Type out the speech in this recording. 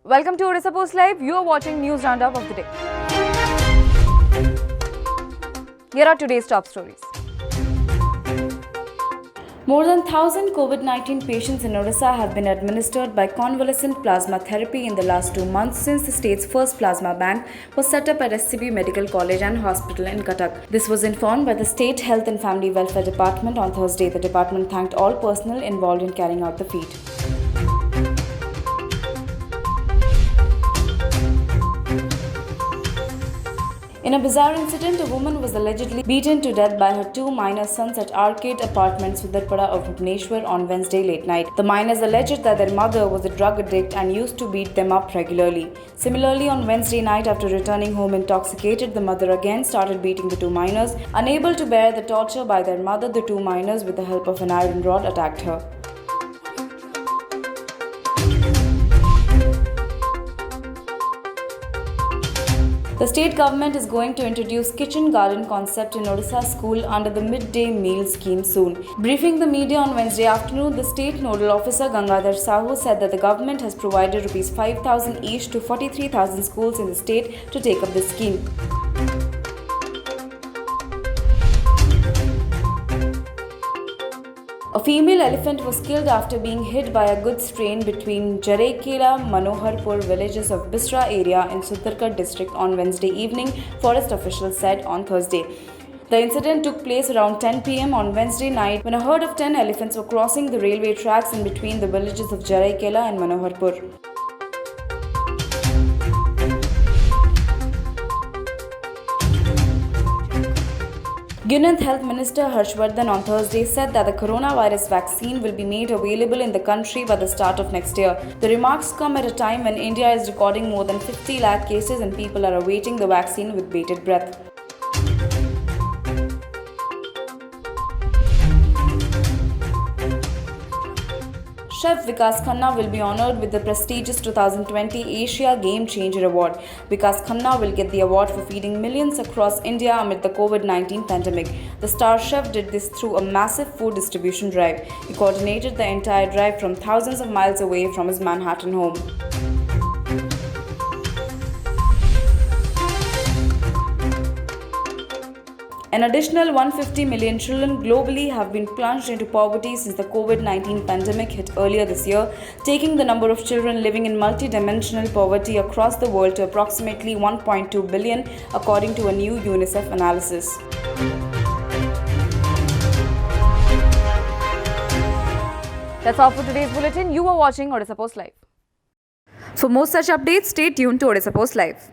Welcome to Odisha Post Live. You are watching News Roundup of the day. Here are today's top stories. More than 1,000 COVID-19 patients in Odisha have been administered by convalescent plasma therapy in the last 2 months since the state's first plasma bank was set up at SCB Medical College and Hospital in Cuttack. This was informed by the State Health and Family Welfare Department on Thursday. The department thanked all personnel involved in carrying out the feat. In a bizarre incident, a woman was allegedly beaten to death by her 2 minor sons at Arcade Apartments, Sudarpada of Bhubaneswar on Wednesday late night. The minors alleged that their mother was a drug addict and used to beat them up regularly. Similarly, on Wednesday night, after returning home intoxicated, the mother again started beating the 2 minors. Unable to bear the torture by their mother, the 2 minors, with the help of an iron rod, attacked her. The state government is going to introduce kitchen garden concept in Odisha school under the midday meal scheme soon. Briefing the media on Wednesday afternoon, the state nodal officer Gangadhar Sahu said that the government has provided Rs 5,000 each to 43,000 schools in the state to take up this scheme. A female elephant was killed after being hit by a goods train between Jaraikela, Manoharpur villages of Bisra area in Sudargarh district on Wednesday evening, forest officials said on Thursday. The incident took place around 10 p.m. on Wednesday night when a herd of 10 elephants were crossing the railway tracks in between the villages of Jaraikela and Manoharpur. Union Health Minister Harshvardhan on Thursday said that the coronavirus vaccine will be made available in the country by the start of next year. The remarks come at a time when India is recording more than 50 lakh cases and people are awaiting the vaccine with bated breath. Chef Vikas Khanna will be honoured with the prestigious 2020 Asia Game Changer Award. Vikas Khanna will get the award for feeding millions across India amid the COVID-19 pandemic. The star chef did this through a massive food distribution drive. He coordinated the entire drive from thousands of miles away from his Manhattan home. An additional 150 million children globally have been plunged into poverty since the COVID-19 pandemic hit earlier this year, taking the number of children living in multidimensional poverty across the world to approximately 1.2 billion, according to a new UNICEF analysis. That's all for today's bulletin. You are watching Odisha Post Live. For more such updates, stay tuned to Odisha Post Live.